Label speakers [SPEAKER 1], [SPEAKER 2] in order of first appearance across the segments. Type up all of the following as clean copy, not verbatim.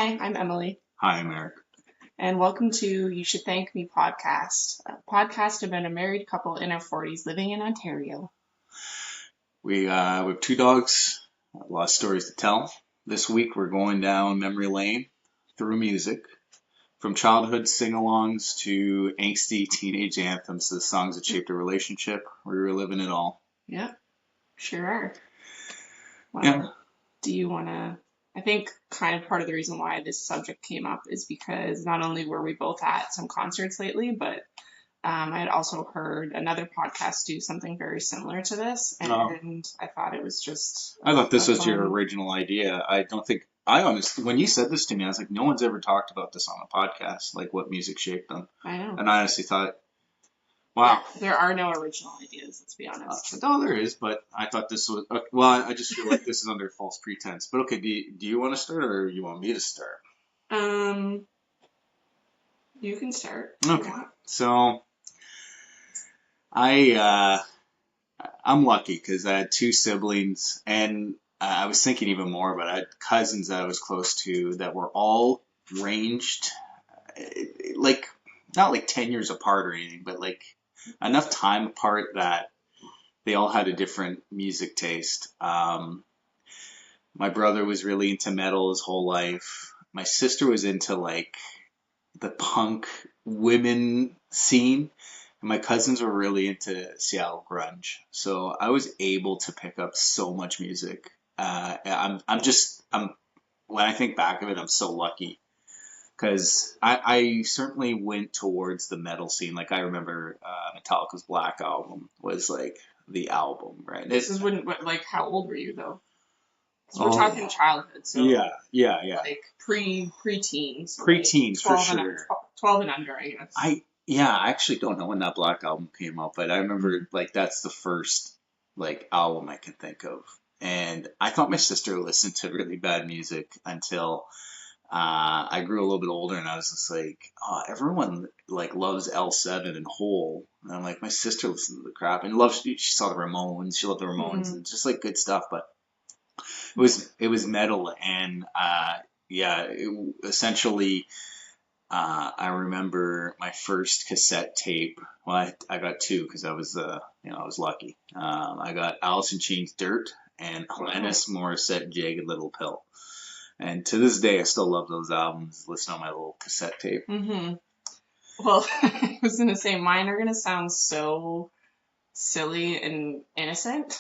[SPEAKER 1] Hi, I'm Emily,
[SPEAKER 2] Hi, I'm Eric.
[SPEAKER 1] and welcome to You Should Thank Me podcast, a podcast about a married couple in our 40s living in Ontario.
[SPEAKER 2] We have two dogs, a lot of stories to tell. This week we're going down memory lane through music, from childhood sing-alongs to angsty teenage anthems to the songs that shaped a relationship. We're reliving it all.
[SPEAKER 1] Yep, sure are. Well,
[SPEAKER 2] Yeah.
[SPEAKER 1] do you want to? I think kind of part of the reason why this subject came up is because not only were we both at some concerts lately, but I had also heard another podcast do something very similar to this,
[SPEAKER 2] Oh,
[SPEAKER 1] and I thought it was just
[SPEAKER 2] I thought
[SPEAKER 1] a
[SPEAKER 2] this was your
[SPEAKER 1] fun.
[SPEAKER 2] original idea. I don't think I honestly, when you said this to me, I was like, no one's ever talked about this on a podcast, like what music shaped them.
[SPEAKER 1] I know.
[SPEAKER 2] And I honestly thought,
[SPEAKER 1] Yeah,
[SPEAKER 2] wow.
[SPEAKER 1] there are no original ideas, let's be honest.
[SPEAKER 2] No, there is, but I thought this was well. I just feel like this is under false pretense. But okay, do you want to start or you want me to start?
[SPEAKER 1] Um, you can start.
[SPEAKER 2] Okay, so I I'm lucky because I had two siblings, and I was thinking even more, but I had cousins that I was close to that were all ranged, like not like 10 years apart or anything, but like enough time apart that they all had a different music taste. My brother was really into metal his whole life. My sister was into like the punk women scene. And my cousins were really into Seattle grunge. So I was able to pick up so much music. I'm when I think back of it, I'm so lucky because I certainly went towards the metal scene. Like I remember Metallica's Black Album was like the album, right?
[SPEAKER 1] This is when, like, how old were you though? So we're
[SPEAKER 2] Oh
[SPEAKER 1] talking childhood, so
[SPEAKER 2] yeah.
[SPEAKER 1] like preteens, like
[SPEAKER 2] Preteens for
[SPEAKER 1] 12 and
[SPEAKER 2] sure.
[SPEAKER 1] 12 and under, I guess.
[SPEAKER 2] I actually don't know when that Black Album came out, but I remember like that's the first like album I can think of. And I thought my sister listened to really bad music until I grew a little bit older, and I was just like, oh, everyone like loves L7 and Hole, and I'm like, my sister listened to the crap and loves. She saw the Ramones, she loved the Ramones,
[SPEAKER 1] Mm-hmm.
[SPEAKER 2] and just like good stuff. But it was metal, and essentially I remember my first cassette tape. Well, I got two because I was, I was lucky. I got Alice in Chains' "Dirt" and Alanis Morissette "Jagged Little Pill." And to this day, I still love those albums. Listen on my little cassette tape.
[SPEAKER 1] Mm-hmm. Well, I was gonna say mine are gonna sound so silly and innocent.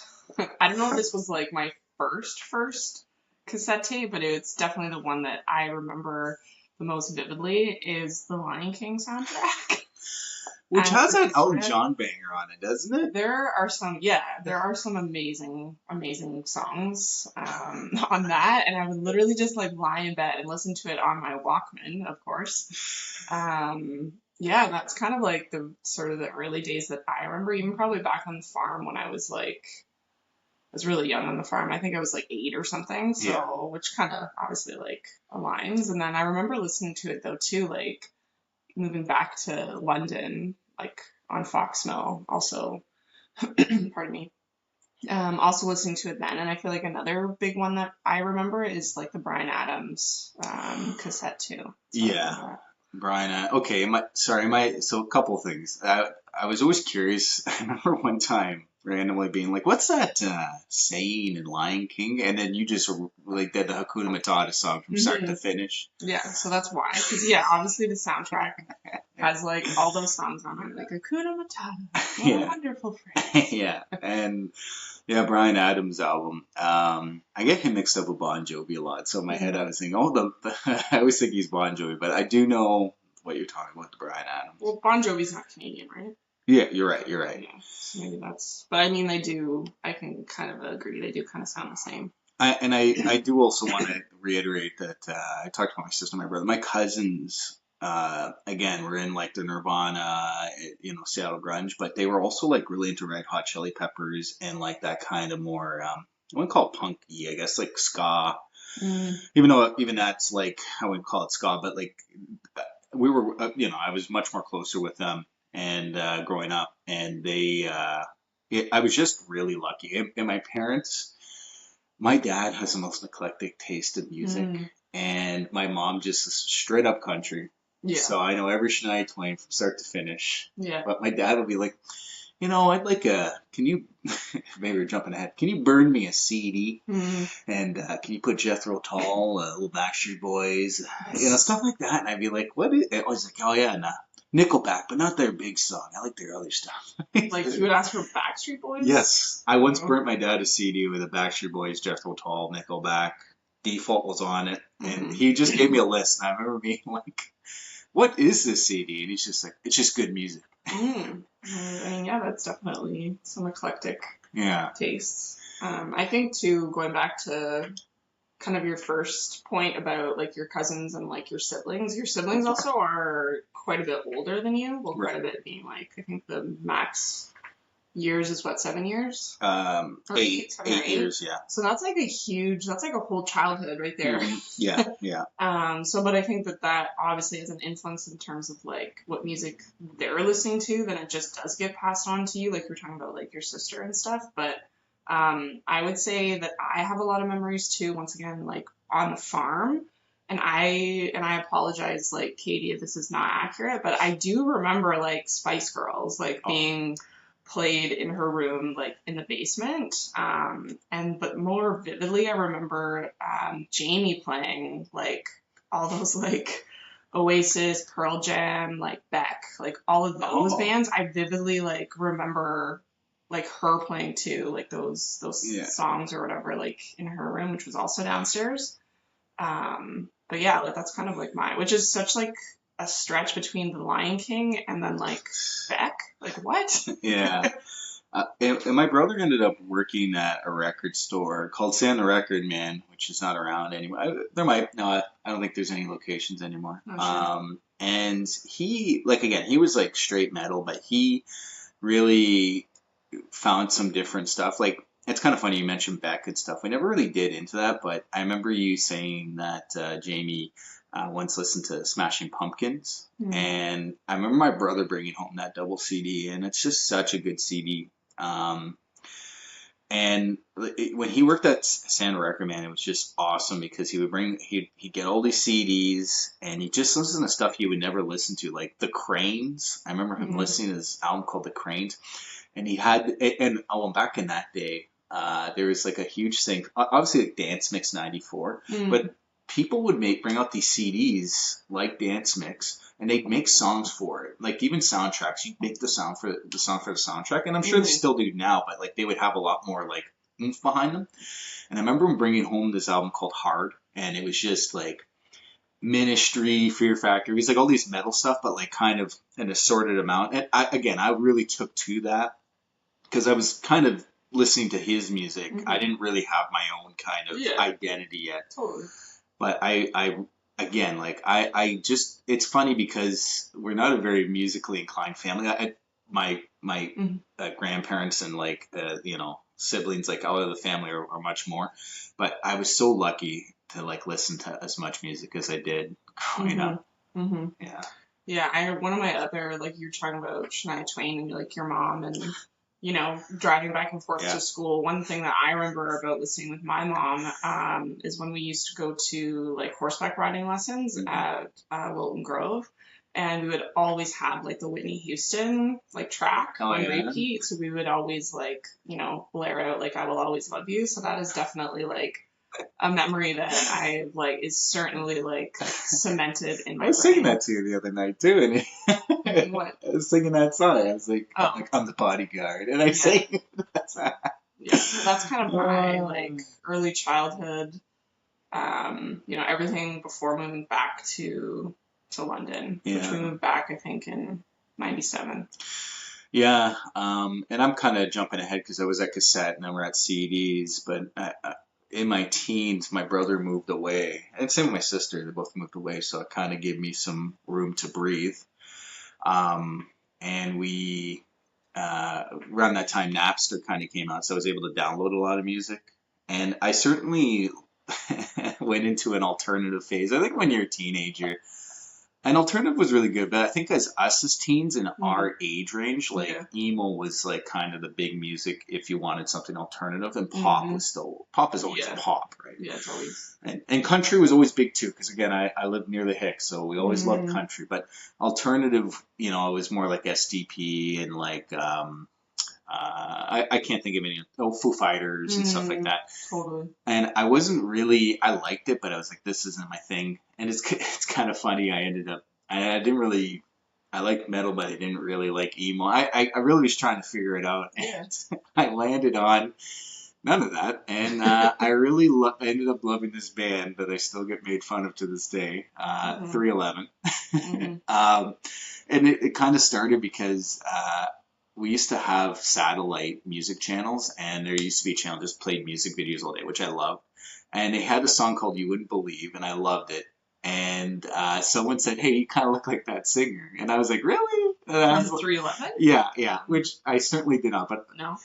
[SPEAKER 1] I don't know if this was like my first cassette tape, but it's definitely the one that I remember the most vividly is the Lion King soundtrack.
[SPEAKER 2] Which has an Elton
[SPEAKER 1] cassette.
[SPEAKER 2] John banger on it, doesn't it?
[SPEAKER 1] There are some amazing songs on that, and I would literally just like lie in bed and listen to it on my Walkman, of course. Yeah, that's kind of like the sort of the early days that I remember, even probably back on the farm when I was really young on the farm. I think I was like 8 or something, so
[SPEAKER 2] Yeah.
[SPEAKER 1] which kind of obviously like aligns. And then I remember listening to it though too, like moving back to London, like on Foxmill, also. Pardon me. Also listening to it then, and I feel like another big one that I remember is like the Bryan Adams cassette too.
[SPEAKER 2] Yeah. Brian, okay, so a couple of things. I was always curious. I remember one time randomly being like, what's that saying in Lion King? And then you just like did the Hakuna Matata song from start to finish.
[SPEAKER 1] Yeah, so that's why. Because yeah, obviously the soundtrack has like all those songs on it, like Hakuna Matata, what a wonderful phrase.
[SPEAKER 2] Yeah, and yeah, Brian Adams' album. I get him mixed up with Bon Jovi a lot. So in my head, I was thinking, I always think he's Bon Jovi, but I do know what you're talking about, the Brian Adams.
[SPEAKER 1] Well, Bon Jovi's not Canadian, right?
[SPEAKER 2] Yeah, you're right.
[SPEAKER 1] Yeah, so maybe that's. But I mean, I can kind of agree. They do kind of sound the same.
[SPEAKER 2] I do also want to reiterate that I talked about my sister, my brother, my cousins. Again, we're in like the Nirvana, Seattle grunge, but they were also like really into Red Hot Chili Peppers and like that kind of more, I wouldn't call it punky, I guess like ska. Even though even that's like I wouldn't call it ska, but like we were, I was much more closer with them and growing up, and I was just really lucky. And my parents, my dad has the most eclectic taste in music. and my mom just straight up country.
[SPEAKER 1] Yeah.
[SPEAKER 2] So I know every Shania Twain from start to finish.
[SPEAKER 1] Yeah.
[SPEAKER 2] But my dad would be like, I'd like can you, maybe we're jumping ahead, can you burn me a CD? And can you put Jethro Tull, Little Backstreet Boys, stuff like that? And I'd be like, what is it? I was like, oh yeah, nah. Nickelback, but not their big song. I like their other stuff.
[SPEAKER 1] Like you would ask for Backstreet Boys?
[SPEAKER 2] Yes. I once burnt my dad a CD with a Backstreet Boys, Jethro Tull, Nickelback. Default was on it. And he just gave me a list. And I remember being like, what is this CD? And he's just like, it's just good music.
[SPEAKER 1] I mean, yeah, that's definitely some eclectic tastes. I think, too, going back to kind of your first point about, like, your cousins and, like, your siblings also are quite a bit older than you. Well, quite a bit being, like, I think the max years is what, 7 years?
[SPEAKER 2] 8 years, yeah.
[SPEAKER 1] So that's like that's like a whole childhood right there.
[SPEAKER 2] Yeah.
[SPEAKER 1] But I think that obviously has an influence in terms of like what music they're listening to, then it just does get passed on to you, like you're talking about like your sister and stuff. But I would say that I have a lot of memories too, once again, like on the farm. And I apologize, like, Katie, if this is not accurate, but I do remember like Spice Girls like being played in her room, like in the basement. But more vividly, I remember Jamie playing like all those like Oasis, Pearl Jam, like Beck, like all of those bands. I vividly like remember like her playing too, like those songs or whatever, like in her room, which was also downstairs. But yeah, like that's kind of like which is such like a stretch between The Lion King and then like Beck. Like what?
[SPEAKER 2] Yeah. And my brother ended up working at a record store called Sound the Record Man, which is not around anymore. I don't think there's any locations anymore.
[SPEAKER 1] Oh, sure.
[SPEAKER 2] And he, like, again, he was like straight metal, but he really found some different stuff. Like, it's kind of funny you mentioned Beck and stuff. We never really did into that, but I remember you saying that Jamie once listened to Smashing Pumpkins, and I remember my brother bringing home that double CD, and it's just such a good CD. And when he worked at Sound Record Man, it was just awesome because he'd get all these CDs and he just listened to stuff he would never listen to, like the Cranes. I remember him listening to this album called The Cranes, and back in that day, there was like a huge thing, obviously like Dance Mix 94, but people would bring out these CDs like Dance Mix, and they'd make songs for it. Like even soundtracks, you'd make the song for the soundtrack, and I'm sure they still do now, but like they would have a lot more like oomph behind them. And I remember him bringing home this album called Hard, and it was just like Ministry, Fear Factory, it's like all these metal stuff, but like kind of an assorted amount. And I really took to that because I was kind of listening to his music. I didn't really have my own kind of identity yet.
[SPEAKER 1] Totally.
[SPEAKER 2] But I just, it's funny because we're not a very musically inclined family. My grandparents and like, siblings, like all of the family are much more, but I was so lucky to like listen to as much music as I did growing up.
[SPEAKER 1] Yeah. One of my other, like you're talking about Shania Twain and like your mom and driving back and forth to school. One thing that I remember about listening with my mom is when we used to go to like horseback riding lessons at Wilton Grove, and we would always have like the Whitney Houston like track on repeat. So we would always like blare out like "I Will Always Love You." So that is definitely like a memory that I like is certainly like cemented in my brain.
[SPEAKER 2] I was singing that to you the other night too, and
[SPEAKER 1] what?
[SPEAKER 2] I was singing that song. I was like, I'm the bodyguard, and I sang that song.
[SPEAKER 1] Yeah, so that's kind of my like early childhood. Everything before moving back to London, which we moved back I think in '97.
[SPEAKER 2] Yeah, and I'm kind of jumping ahead because I was at cassette and then we're at CDs, but in my teens, my brother moved away, and same with my sister. They both moved away, so it kind of gave me some room to breathe. And we around that time, Napster kind of came out, so I was able to download a lot of music, and I certainly went into an alternative phase. I think when you're a teenager, And alternative was really good, but I think as us as teens in
[SPEAKER 1] Mm-hmm.
[SPEAKER 2] our age range, like
[SPEAKER 1] Yeah.
[SPEAKER 2] emo was like kind of the big music if you wanted something alternative, and
[SPEAKER 1] Mm-hmm.
[SPEAKER 2] pop is always
[SPEAKER 1] Yeah.
[SPEAKER 2] pop, right?
[SPEAKER 1] Yeah, it's always.
[SPEAKER 2] And country was always big too, because again, I lived near the Hicks, so we always loved
[SPEAKER 1] Mm-hmm.
[SPEAKER 2] country. But alternative, you know, it was more like SDP and like I can't think of any, Foo Fighters and stuff like
[SPEAKER 1] Mm-hmm.
[SPEAKER 2] that.
[SPEAKER 1] Totally.
[SPEAKER 2] And I wasn't really, I liked it, but I was like, this isn't my thing. And it's kind of funny. I didn't really, I liked metal, but I didn't really like emo. I really was trying to figure it out,
[SPEAKER 1] Yeah.
[SPEAKER 2] and I landed on none of that. And I really ended up loving this band that I still get made fun of to this day,
[SPEAKER 1] Mm-hmm.
[SPEAKER 2] 311.
[SPEAKER 1] Mm-hmm.
[SPEAKER 2] And it kind of started because we used to have satellite music channels, and there used to be a channel that just played music videos all day, which I love. And they had a song called "You Wouldn't Believe," and I loved it. And someone said, "Hey, you kind of look like that singer," and I was like, "Really?" And I
[SPEAKER 1] From
[SPEAKER 2] was like,
[SPEAKER 1] 311?
[SPEAKER 2] yeah, which I certainly did not. But
[SPEAKER 1] No.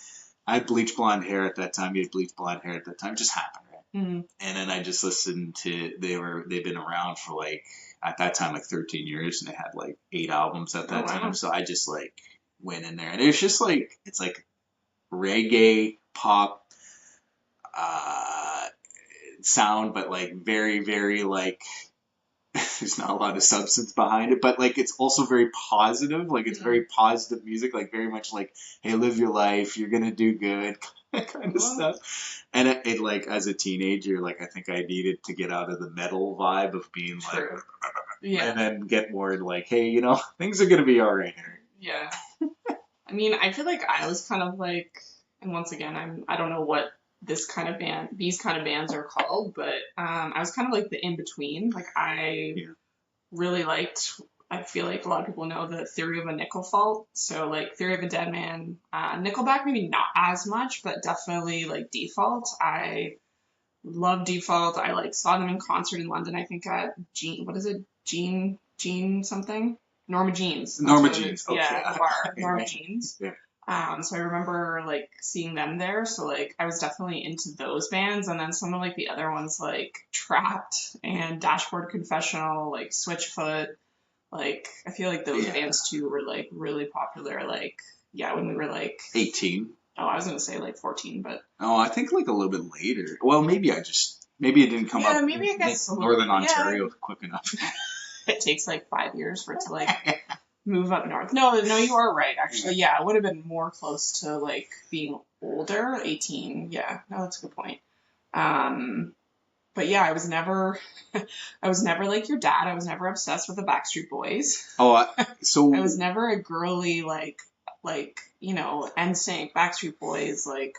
[SPEAKER 2] I had bleached blonde hair at that time. You had bleached blonde hair at that time. It just happened, right?
[SPEAKER 1] Mm-hmm.
[SPEAKER 2] And then I just listened to they've been around for like at that time like 13 years, and they had like 8 albums at that
[SPEAKER 1] Oh, wow.
[SPEAKER 2] time. So I just like went in there, and it's just like it's like reggae pop uh, sound, but like very very like there's not a lot of substance behind it, but like it's also very positive. Like it's
[SPEAKER 1] Mm-hmm.
[SPEAKER 2] very positive music, like very much like, hey, live your life, you're gonna do good, kind of
[SPEAKER 1] Well,
[SPEAKER 2] stuff. And it like as a teenager, like I think I needed to get out of the metal vibe of being like,
[SPEAKER 1] true. Yeah.
[SPEAKER 2] and then get more like, hey, you know, things are gonna be all right.
[SPEAKER 1] Yeah. I mean, I feel like I was kind of like, and once again, I don't know what these kind of bands are called, but I was kind of like the in between. Like I
[SPEAKER 2] Yeah.
[SPEAKER 1] really liked. I feel like a lot of people know the Theory of a Nickel Fault. So like Theory of a Dead Man, Nickelback maybe not as much, but definitely like Default. I love Default. I like saw them in concert in London. I think at what is it? Jean something. Norma Jeans. That's
[SPEAKER 2] Norma
[SPEAKER 1] what it
[SPEAKER 2] Jeans,
[SPEAKER 1] is.
[SPEAKER 2] okay.
[SPEAKER 1] Yeah, the bar. Norma
[SPEAKER 2] Yeah.
[SPEAKER 1] Jeans.
[SPEAKER 2] Yeah.
[SPEAKER 1] So I remember like seeing them there. So like I was definitely into those bands, and then some of like the other ones like Trapped and Dashboard Confessional, like Switchfoot. Like I feel like those
[SPEAKER 2] Yeah.
[SPEAKER 1] bands too were like really popular. Like yeah, when we were like
[SPEAKER 2] 18.
[SPEAKER 1] oh, I was gonna say like 14, but
[SPEAKER 2] Oh, I think like a little bit later. Well, maybe it didn't come
[SPEAKER 1] yeah,
[SPEAKER 2] up
[SPEAKER 1] maybe I
[SPEAKER 2] in
[SPEAKER 1] guess a little,
[SPEAKER 2] Northern
[SPEAKER 1] yeah.
[SPEAKER 2] Ontario quick enough.
[SPEAKER 1] It takes like 5 years for it to like move up north. No, you are right. Actually, yeah, it would have been more close to like being older, 18. Yeah, no, that's a good point. But yeah, I was never, I was never like your dad. I was never obsessed with the Backstreet Boys.
[SPEAKER 2] Oh, so
[SPEAKER 1] I was never a girly like you know NSYNC, Backstreet Boys, like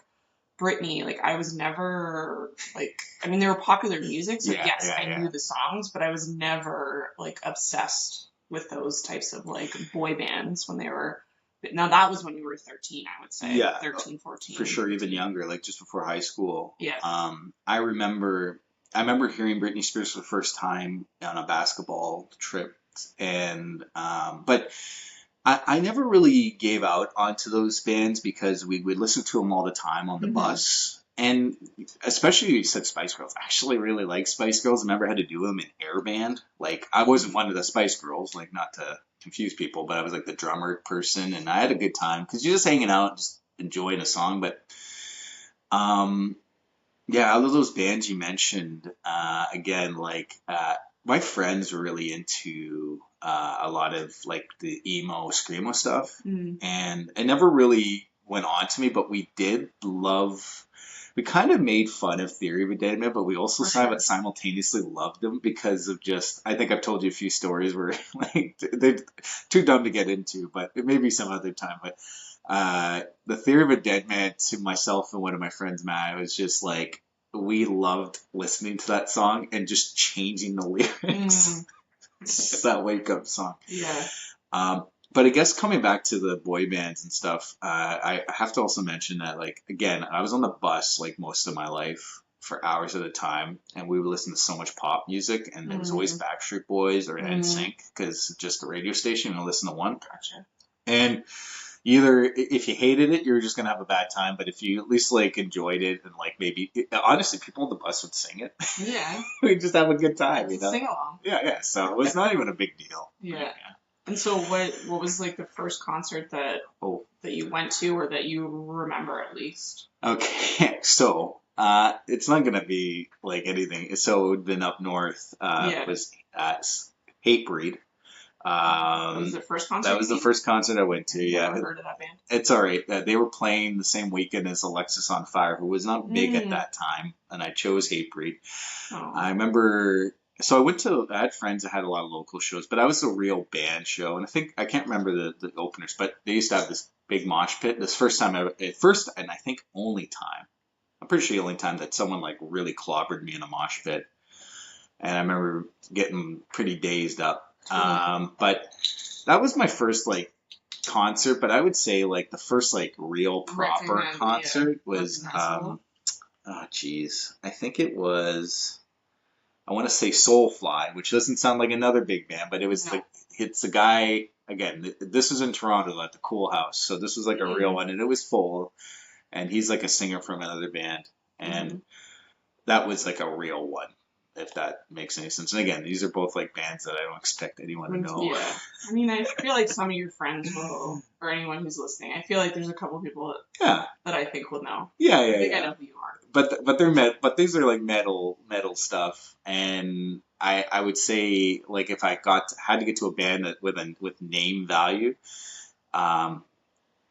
[SPEAKER 1] Britney. Like I was never like. I mean, they were popular music, so
[SPEAKER 2] Yeah,
[SPEAKER 1] yes,
[SPEAKER 2] yeah,
[SPEAKER 1] I
[SPEAKER 2] yeah.
[SPEAKER 1] knew the songs, but I was never like obsessed with those types of like boy bands when they were. Now that was when we were 13, I would say.
[SPEAKER 2] Yeah,
[SPEAKER 1] 13, 14.
[SPEAKER 2] for sure, even
[SPEAKER 1] 15.
[SPEAKER 2] younger, like just before high school.
[SPEAKER 1] Yeah.
[SPEAKER 2] I remember hearing Britney Spears for the first time on a basketball trip, and but I never really gave out onto those bands because we would listen to them all the time on the
[SPEAKER 1] Mhm.
[SPEAKER 2] bus. And especially you said Spice Girls. I actually really like Spice Girls. I never had to do them in air band. Like I wasn't one of the Spice Girls, like not to confuse people, but I was like the drummer person, and I had a good time because you're just hanging out, just enjoying a song. But um, yeah, out of those bands you mentioned, again, like my friends were really into a lot of like the emo, screamo stuff,
[SPEAKER 1] Mhm.
[SPEAKER 2] and it never really went on to me, but we did love. We kind of made fun of Theory of a Dead Man, but we also
[SPEAKER 1] For sure.
[SPEAKER 2] simultaneously loved them because of just. I think I've told you a few stories where like they're too dumb to get into, but it may be some other time. But the Theory of a Dead Man, to myself and one of my friends, Matt, was just like we loved listening to that song and just changing the lyrics.
[SPEAKER 1] Mm.
[SPEAKER 2] That wake up song.
[SPEAKER 1] Yeah.
[SPEAKER 2] But I guess coming back to the boy bands and stuff, I have to also mention that, like, again, I was on the bus like most of my life for hours at a time, and we would listen to so much pop music, and it was always Backstreet Boys or NSYNC because just the radio station, and listen to one.
[SPEAKER 1] Gotcha.
[SPEAKER 2] And either if you hated it, you're just gonna have a bad time. But if you at least like enjoyed it and like maybe honestly, people on the bus would sing it.
[SPEAKER 1] Yeah.
[SPEAKER 2] We just have a good time, you know.
[SPEAKER 1] Sing along.
[SPEAKER 2] Yeah, yeah. So it was not even a big deal.
[SPEAKER 1] Yeah. And so what was like the first concert that
[SPEAKER 2] Oh.
[SPEAKER 1] that you went to or that you remember at least?
[SPEAKER 2] Okay, so it's not gonna be like anything. So it would have been up north.
[SPEAKER 1] Yeah.
[SPEAKER 2] Was Hatebreed.
[SPEAKER 1] That was the first concert.
[SPEAKER 2] That was the first concert I went to. Yeah,
[SPEAKER 1] Never heard of that band.
[SPEAKER 2] it's all right. They were playing the same weekend as Alexis on Fire, who was not big at
[SPEAKER 1] Mm.
[SPEAKER 2] that time, and I chose Hatebreed.
[SPEAKER 1] Oh.
[SPEAKER 2] I remember. So I had friends that had a lot of local shows, but I was a real band show, and I can't remember the openers, but they used to have this big mosh pit. This first time first and I think only time. I'm pretty sure the only time that someone like really clobbered me in a mosh pit, and I remember getting pretty dazed up. But that was my first like concert, but I would say like the first like real proper
[SPEAKER 1] Recognized,
[SPEAKER 2] concert was
[SPEAKER 1] recognizable.
[SPEAKER 2] I think it was, I want to say Soulfly, which doesn't sound like another big band, but
[SPEAKER 1] No.
[SPEAKER 2] it's the guy again. This was in Toronto at the Cool House, so this was like a real one, and it was full. And he's like a singer from another band, and that was like a real one, if that makes any sense. And again, these are both like bands that I don't expect anyone to know.
[SPEAKER 1] Yeah. I mean, I feel like some of your friends will, or anyone who's listening, I feel like there's a couple people
[SPEAKER 2] Yeah,
[SPEAKER 1] that I think will know.
[SPEAKER 2] yeah,
[SPEAKER 1] I
[SPEAKER 2] yeah,
[SPEAKER 1] think
[SPEAKER 2] yeah.
[SPEAKER 1] I know who you are.
[SPEAKER 2] But they're but these are like metal stuff, and I would say like if I had to get to a band that with name value,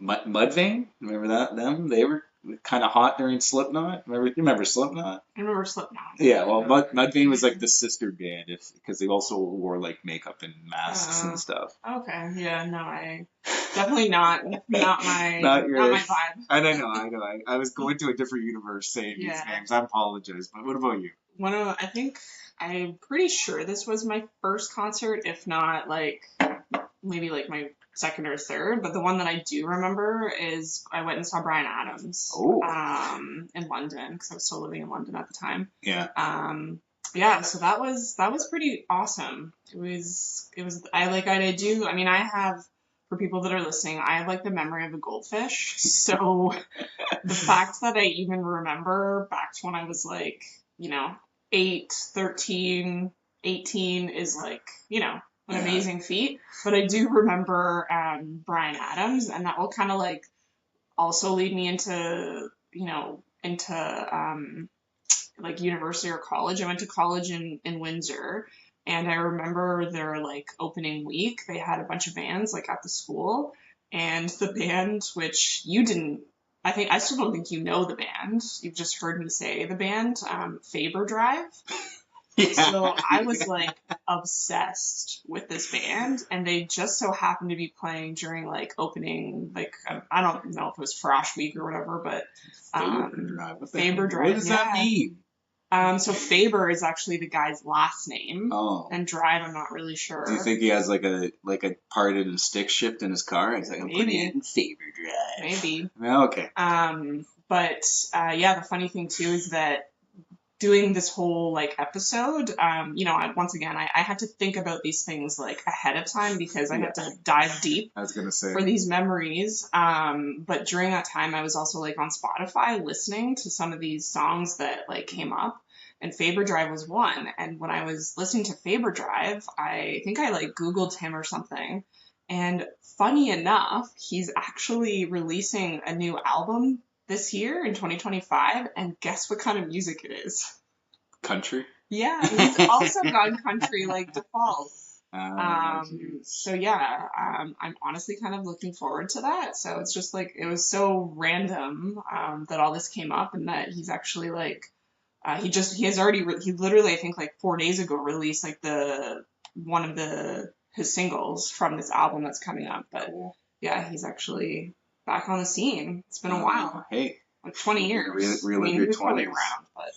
[SPEAKER 2] Mudvayne, remember them? They were kind of hot during Slipknot. You remember Slipknot?
[SPEAKER 1] I remember Slipknot.
[SPEAKER 2] Yeah, well, Mudvayne was like the sister band, because they also wore like makeup and masks and stuff.
[SPEAKER 1] Okay, yeah, no, I definitely not my
[SPEAKER 2] Not
[SPEAKER 1] not
[SPEAKER 2] your-
[SPEAKER 1] my vibe.
[SPEAKER 2] I know. I was going to a different universe saying these
[SPEAKER 1] Yeah.
[SPEAKER 2] names. I apologize, but what about you?
[SPEAKER 1] I'm pretty sure this was my first concert, if not like maybe like my second or third, but the one that I do remember is I went and saw Bryan Adams
[SPEAKER 2] Oh.
[SPEAKER 1] in London because I was still living in London at the time.
[SPEAKER 2] Yeah.
[SPEAKER 1] Yeah, so that was pretty awesome. It was I mean I have, for people that are listening, I have like the memory of a goldfish. So the fact that I even remember back to when I was like, 8, 13, 18 is like, an amazing feat. But I do remember Bryan Adams, and that will kind of like also lead me into, like university or college. I went to college in Windsor, and I remember their like opening week, they had a bunch of bands like at the school, and the band, which I still don't think you know the band. You've just heard me say the band, Faber Drive.
[SPEAKER 2] Yeah.
[SPEAKER 1] So I was like obsessed with this band, and they just so happened to be playing during like opening, like I don't know if it was Frosh Week or whatever, but
[SPEAKER 2] Faber Drive.
[SPEAKER 1] Faber Drive.
[SPEAKER 2] What does that mean?
[SPEAKER 1] So Faber is actually the guy's last name,
[SPEAKER 2] Oh.
[SPEAKER 1] and Drive I'm not really sure.
[SPEAKER 2] Do you think he has like a part in a stick shift in his car? He's like, I'm putting it in Faber Drive.
[SPEAKER 1] Maybe.
[SPEAKER 2] Oh, okay.
[SPEAKER 1] But the funny thing too is that doing this whole like episode, once again, I had to think about these things like ahead of time because I had to dive deep
[SPEAKER 2] I was gonna say
[SPEAKER 1] for these memories. But during that time, I was also like on Spotify listening to some of these songs that like came up, and Faber Drive was one. And when I was listening to Faber Drive, I think I like Googled him or something. And funny enough, he's actually releasing a new album this year in 2025, and guess what kind of music it is?
[SPEAKER 2] country.
[SPEAKER 1] Yeah, he's also gone country like default.
[SPEAKER 2] Jeez.
[SPEAKER 1] So yeah, I'm honestly kind of looking forward to that. So it's just like it was so random that all this came up, and that he's actually like he literally I think like 4 days ago released like one of his singles from this album that's coming up. But yeah, he's actually back on the scene. It's been a while.
[SPEAKER 2] Hey,
[SPEAKER 1] Like 20 years.
[SPEAKER 2] Relive
[SPEAKER 1] I mean,
[SPEAKER 2] your
[SPEAKER 1] he was probably
[SPEAKER 2] 20s.
[SPEAKER 1] around, but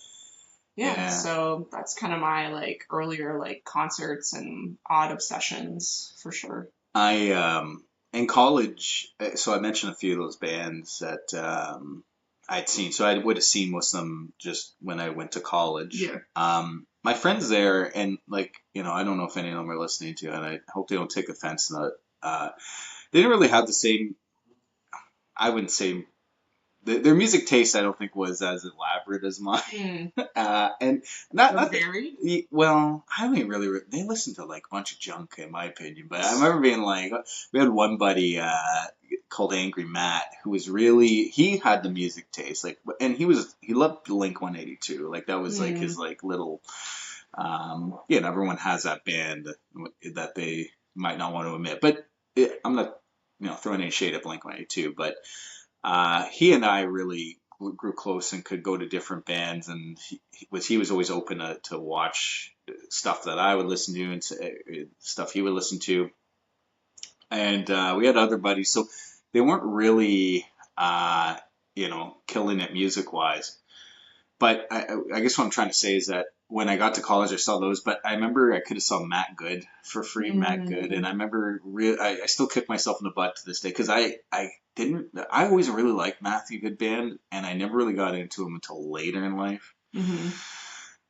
[SPEAKER 1] yeah, so that's kind of my like earlier like concerts and odd obsessions for sure.
[SPEAKER 2] I in college, so I mentioned a few of those bands that I'd seen. So I would have seen most of them just when I went to college.
[SPEAKER 1] Yeah.
[SPEAKER 2] My friends there, and like I don't know if any of them are listening to, and I hope they don't take offense to that. They didn't really have the same I wouldn't say their music taste. I don't think was as elaborate as mine. And not
[SPEAKER 1] But
[SPEAKER 2] not
[SPEAKER 1] varied.
[SPEAKER 2] well, I mean, really, they listened to like a bunch of junk, in my opinion. But I remember being like, we had one buddy called Angry Matt who was really he had the music taste, like, and he loved Blink 182, like that was like his like little, everyone has that band that they might not want to admit, but I'm not throwing any shade at Blink 182, but he and I really grew close and could go to different bands, and he was always open to watch stuff that I would listen to and stuff he would listen to. And we had other buddies, so they weren't really, killing it music wise. But I guess what I'm trying to say is that when I got to college, I saw those. But I remember I could have saw Matt Good for free, Matt Good, and I remember I still kick myself in the butt to this day because I always really liked Matthew Good band, and I never really got into him until later in life.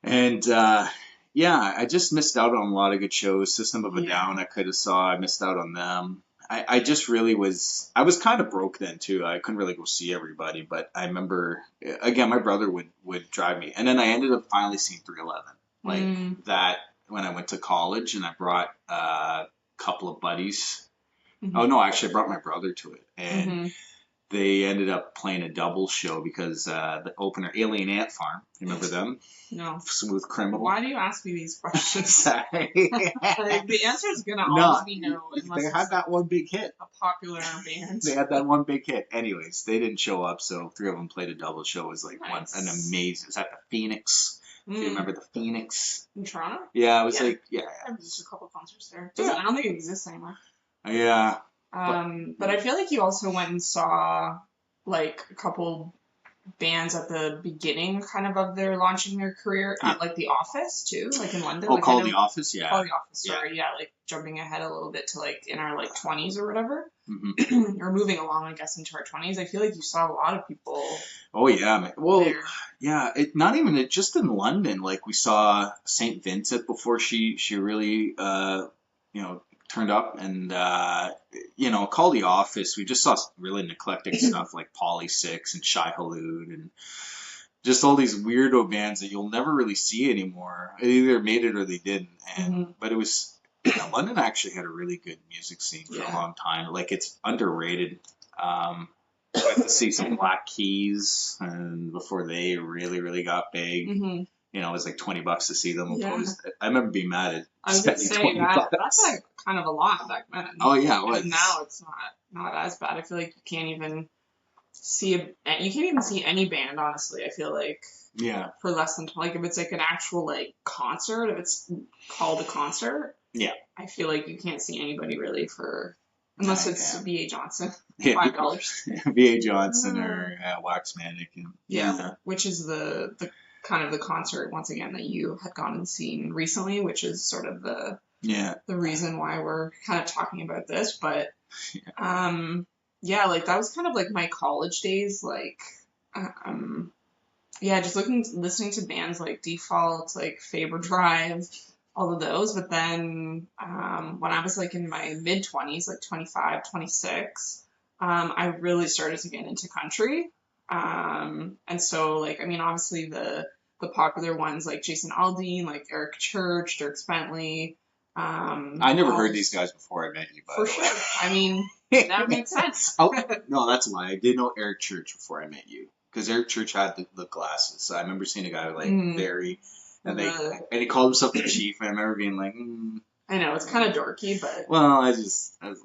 [SPEAKER 2] And I just missed out on a lot of good shows. System of a Down, I could have saw. I missed out on them. I just really was. I was kind of broke then too. I couldn't really go see everybody, but I remember again, my brother would drive me, and then I ended up finally seeing 311 like that when I went to college, and I brought a couple of buddies. Oh no, actually, I brought my brother to it, and they ended up playing a double show because the opener, Alien Ant Farm, you remember them?
[SPEAKER 1] No.
[SPEAKER 2] Smooth Criminal.
[SPEAKER 1] Why do you ask me these questions?
[SPEAKER 2] Sorry.
[SPEAKER 1] Like, the answer is gonna always be no, unless
[SPEAKER 2] they had that one big hit.
[SPEAKER 1] A popular band.
[SPEAKER 2] They had that one big hit. Anyways, they didn't show up, so three of them played a double show. It was like an amazing. Is that the Phoenix? Do you remember the Phoenix?
[SPEAKER 1] In Toronto?
[SPEAKER 2] Yeah, it was like
[SPEAKER 1] I was just a couple of concerts there. I don't think it exists anymore.
[SPEAKER 2] Yeah.
[SPEAKER 1] But I feel like you also went and saw like a couple bands at the beginning kind of their launching their career at like The Office too, like in London.
[SPEAKER 2] Oh,
[SPEAKER 1] like,
[SPEAKER 2] Call the Office, yeah.
[SPEAKER 1] Call the Office, sorry, like jumping ahead a little bit to like in our like 20s or whatever. Or moving along, I guess, into our 20s. I feel like you saw a lot of people.
[SPEAKER 2] Oh yeah, man. Well,
[SPEAKER 1] there.
[SPEAKER 2] Yeah, not even just in London. Like we saw Saint Vincent before she really turned up, and Call the Office. We just saw really eclectic stuff like Poly6 and Shai Hulud and just all these weirdo bands that you'll never really see anymore. They either made it or they didn't. And but it was London actually had a really good music scene for a long time. Like it's underrated. I got to see some Black Keys, and before they really got big. It was like $20 to see them. I remember being mad at
[SPEAKER 1] I was going to say that's like kind of a lot back then.
[SPEAKER 2] Oh yeah, it was.
[SPEAKER 1] And now it's not as bad. I feel like you can't even see any band, honestly. I feel like for less than like if it's like an actual like concert, if it's called a concert, I feel like you can't see anybody really for unless it's V.A. Johnson. $5.
[SPEAKER 2] V.A. Johnson or Wax Mannequin.
[SPEAKER 1] Which is the kind of the concert once again that you had gone and seen recently, which is sort of the reason why we're kind of talking about this. But like that was kind of like my college days, like just listening to bands like Default, like Faber Drive, all of those. But then when I was like in my mid-20s, like 25, 26, I really started to get into country. And so like, I mean, obviously the popular ones like Jason Aldean, like Eric Church, Dirk Bentley.
[SPEAKER 2] I never heard these guys before I met you, by the way.
[SPEAKER 1] For sure. I mean, that makes sense.
[SPEAKER 2] No, that's why I did know Eric Church before I met you, because Eric Church had the glasses. So I remember seeing a guy like very, and he called himself the Chief. And I remember being like,
[SPEAKER 1] I know it's kind of dorky, but
[SPEAKER 2] I was like,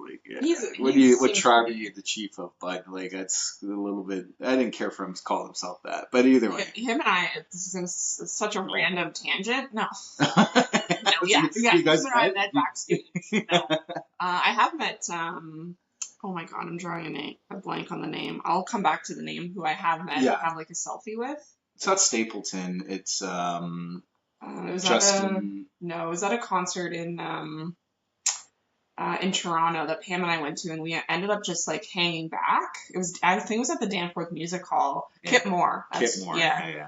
[SPEAKER 2] what tribe are you the chief of? But like, that's a little bit. I didn't care for him to call himself that, but either way,
[SPEAKER 1] him and I. This is such a random tangent. No,
[SPEAKER 2] you guys
[SPEAKER 1] him and I met backstage. No, I have met. Oh my god, I'm drawing a blank on the name. I'll come back to the name. Who I have met and have like a selfie with.
[SPEAKER 2] It's not Stapleton. It's
[SPEAKER 1] Justin. It was at a concert in Toronto that Pam and I went to, and we ended up just like hanging back. I think it was at the Danforth Music Hall. Kip Moore. I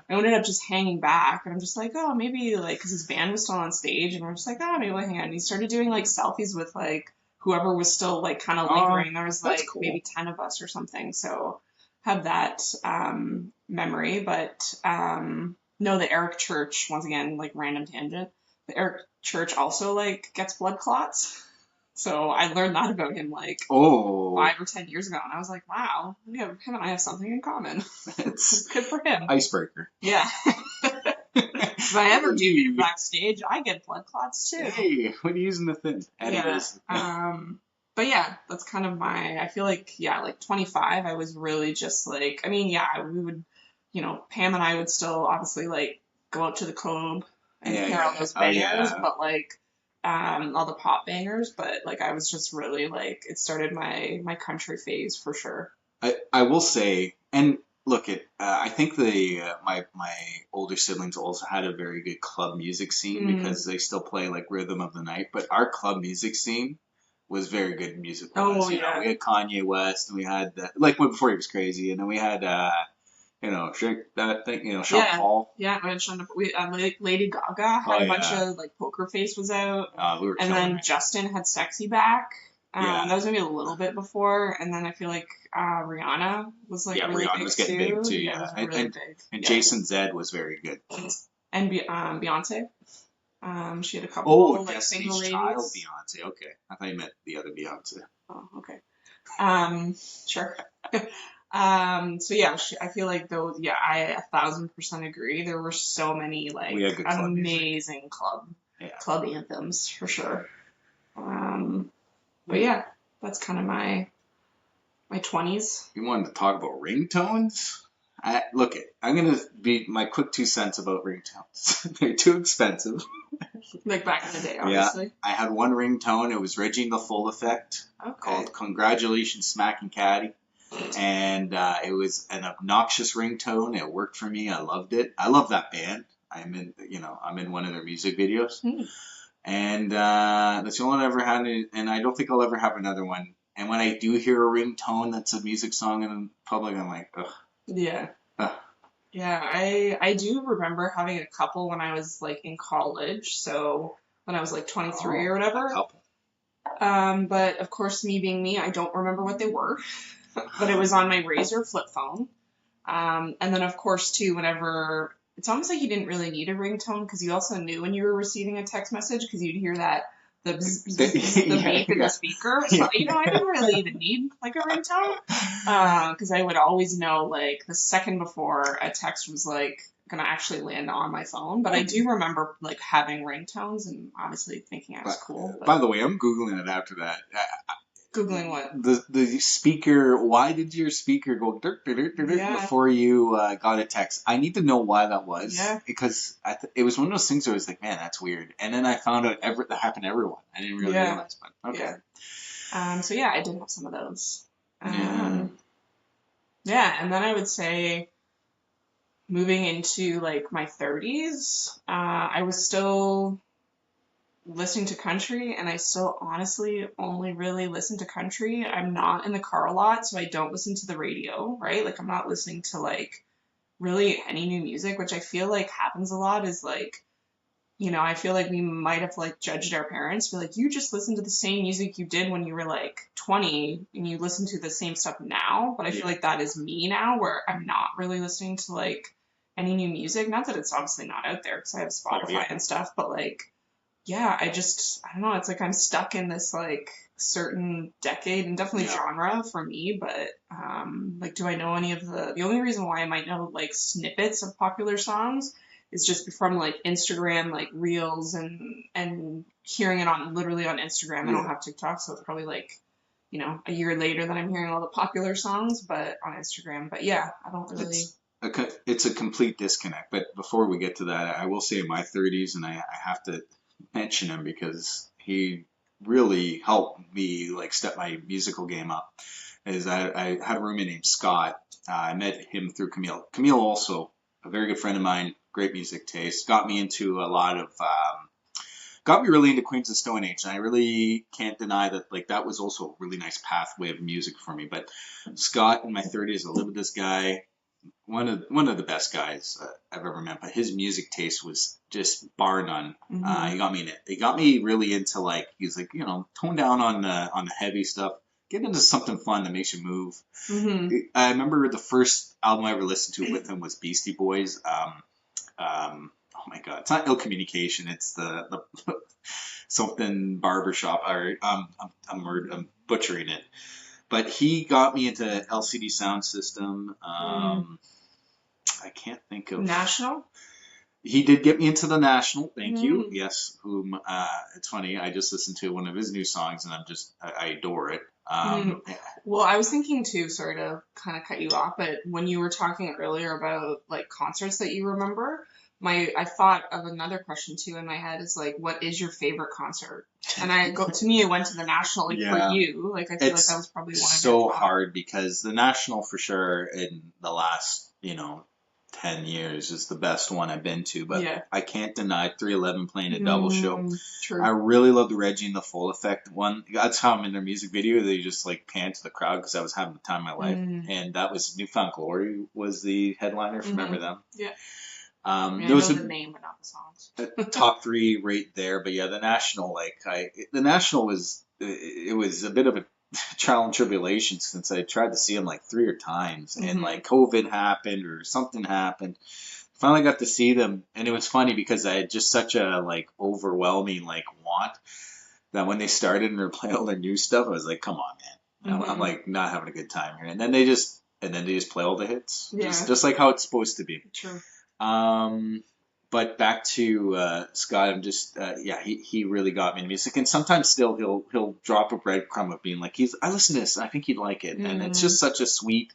[SPEAKER 1] ended up just hanging back, and I'm just like, oh, maybe like because his band was still on stage, and we're just like, oh, maybe we'll hang out. And he started doing like selfies with like whoever was still like kind of
[SPEAKER 2] Oh,
[SPEAKER 1] lingering. There was
[SPEAKER 2] that's
[SPEAKER 1] like
[SPEAKER 2] cool.
[SPEAKER 1] maybe 10 of us or something. So have that memory. But no, the Eric Church, once again, like random tangent. The Eric Church also like gets blood clots. So I learned that about him like
[SPEAKER 2] Oh,
[SPEAKER 1] 5 or 10 years ago, and I was like, wow, yeah, him and I have something in common.
[SPEAKER 2] it's
[SPEAKER 1] Good for him.
[SPEAKER 2] icebreaker.
[SPEAKER 1] Yeah. If I ever do get backstage, I get blood clots too.
[SPEAKER 2] Hey, what are you using the thing?
[SPEAKER 1] Yeah.
[SPEAKER 2] Anyways.
[SPEAKER 1] But yeah, that's kind of my, I feel like, yeah, like 25, I was really just like, I mean, yeah, we would, Pam and I would still obviously like go out to the club and hear all those bangers, but like, all the pop bangers, but like I was just really like, it started my country phase for sure.
[SPEAKER 2] I will say, and look, I think my older siblings also had a very good club music scene because they still play like Rhythm of the Night, but our club music scene was very good music.
[SPEAKER 1] Oh,
[SPEAKER 2] You know, we had Kanye West, and we had like before he was crazy, and then we had Shake That Thing, Sean Paul.
[SPEAKER 1] Yeah, I mentioned Lady Gaga had a bunch of like Poker Face was out,
[SPEAKER 2] we were
[SPEAKER 1] and then Justin had Sexy Back. That was maybe a little bit before, and then I feel like Rihanna was like really
[SPEAKER 2] Rihanna
[SPEAKER 1] big
[SPEAKER 2] was getting big too. Yeah,
[SPEAKER 1] it was really big.
[SPEAKER 2] And Jason Zed was very good.
[SPEAKER 1] And Beyonce. She had a couple like single ladies.
[SPEAKER 2] Child Beyonce. Okay, I thought you meant the other Beyonce.
[SPEAKER 1] Oh, okay. Sure. So yeah, I feel like those. Yeah, I 1,000% agree. There were so many like amazing club anthems for sure. But yeah, that's kind of my 20s.
[SPEAKER 2] You wanted to talk about ringtones? I'm gonna be my quick 2 cents about ringtones. They're too expensive.
[SPEAKER 1] Like back in the day, obviously.
[SPEAKER 2] Yeah, I had one ringtone. It was Reggie the Full Effect, called "Congratulations, Smack and Caddy," and it was an obnoxious ringtone. It worked for me. I loved it. I love that band. I'm in one of their music videos, and that's the only one I ever had. And I don't think I'll ever have another one. And when I do hear a ringtone that's a music song in public, I'm like, ugh.
[SPEAKER 1] Yeah. Yeah, I do remember having a couple when I was like in college, so when I was like 23 or whatever. But of course, me being me, I don't remember what they were. But it was on my Razr flip phone. And then of course too, whenever it's almost like you didn't really need a ringtone because you also knew when you were receiving a text message because you'd hear that the beep in the speaker. So, I didn't really even need like a ringtone because I would always know like the second before a text was like going to actually land on my phone. But I do remember like having ringtones and obviously thinking I was cool. But...
[SPEAKER 2] By the way, I'm Googling it after that.
[SPEAKER 1] Googling what?
[SPEAKER 2] The speaker, why did your speaker go before you got a text? I need to know why that was.
[SPEAKER 1] Yeah.
[SPEAKER 2] Because it was one of those things where I was like, man, that's weird. And then I found out that happened to everyone. I didn't really realize. But okay.
[SPEAKER 1] Yeah. So yeah, I did have some of those. Yeah, and then I would say moving into like my 30s, I was still listening to country, and I still honestly only really listen to country. I'm not in the car a lot, so I don't listen to the radio, right? Like I'm not listening to like really any new music, which I feel like happens a lot is like, I feel like we might have like judged our parents, be like, you just listen to the same music you did when you were like 20 and you listen to the same stuff now. But I feel like that is me now where I'm not really listening to like any new music. Not that it's obviously not out there because I have Spotify and stuff, but like, yeah, I don't know. It's like I'm stuck in this like certain decade and definitely genre for me. But like, do I know any of the only reason why I might know like snippets of popular songs is just from like Instagram, like reels and hearing it literally on Instagram. I don't have TikTok, so it's probably like, a year later that I'm hearing all the popular songs, but on Instagram. But yeah, I don't really.
[SPEAKER 2] It's a complete disconnect. But before we get to that, I will say in my 30s, and I have to mention him because he really helped me like step my musical game up. I had a roommate named Scott. I met him through Camille. Camille also a very good friend of mine, great music taste, got me into a lot of got me really into Queens of Stone Age, and I really can't deny that like that was also a really nice pathway of music for me. But Scott in my 30s, I lived with this guy. one of the best guys I've ever met. But his music taste was just bar none.
[SPEAKER 1] Mm-hmm.
[SPEAKER 2] He got me really into like he's like tone down on the heavy stuff. Get into something fun that makes you move.
[SPEAKER 1] Mm-hmm.
[SPEAKER 2] I remember the first album I ever listened to with him was Beastie Boys. Oh my God, it's not Ill Communication. It's the something barbershop. Or I'm butchering it. But he got me into LCD Sound System. I can't think of.
[SPEAKER 1] National.
[SPEAKER 2] He did get me into the National. Thank you.
[SPEAKER 1] Mm.
[SPEAKER 2] Yes. Whom it's funny. I just listened to one of his new songs, and I adore it.
[SPEAKER 1] Well, I was thinking too, sorry to kind of cut you off, but when you were talking earlier about like concerts that you remember, I thought of another question too in my head is like, what is your favorite concert? And to me, it went to the National, like
[SPEAKER 2] Yeah.
[SPEAKER 1] for you, like I feel like
[SPEAKER 2] It's
[SPEAKER 1] that was probably one of your
[SPEAKER 2] so
[SPEAKER 1] top.
[SPEAKER 2] hard because the National for sure in the last 10 years is the best one I've been to, but
[SPEAKER 1] Yeah.
[SPEAKER 2] I can't deny 311 playing a double show.
[SPEAKER 1] True.
[SPEAKER 2] I really love the Reggie and the Full Effect one. That's how I'm in their music video. They just like pan to the crowd because I was having the time of my life. And that was Newfound Glory was the headliner. If you remember them.
[SPEAKER 1] Yeah.
[SPEAKER 2] I
[SPEAKER 1] know the name, but not the songs.
[SPEAKER 2] Top three right there. But yeah, the National, the National was, it was a bit of a trial and tribulation since I tried to see him like 3 times and like COVID happened or something happened. Finally got to see them, and it was funny because I had just such a like overwhelming like want that when they started and they're playing all their new stuff, I was like, come on, man. I'm like not having a good time here. And then they just play all the hits.
[SPEAKER 1] Yeah.
[SPEAKER 2] Just like how it's supposed to be.
[SPEAKER 1] True.
[SPEAKER 2] But back to Scott, I'm just he really got me into music, and sometimes still he'll drop a breadcrumb of being like I listen to this and I think you'd like it, and it's just such a sweet,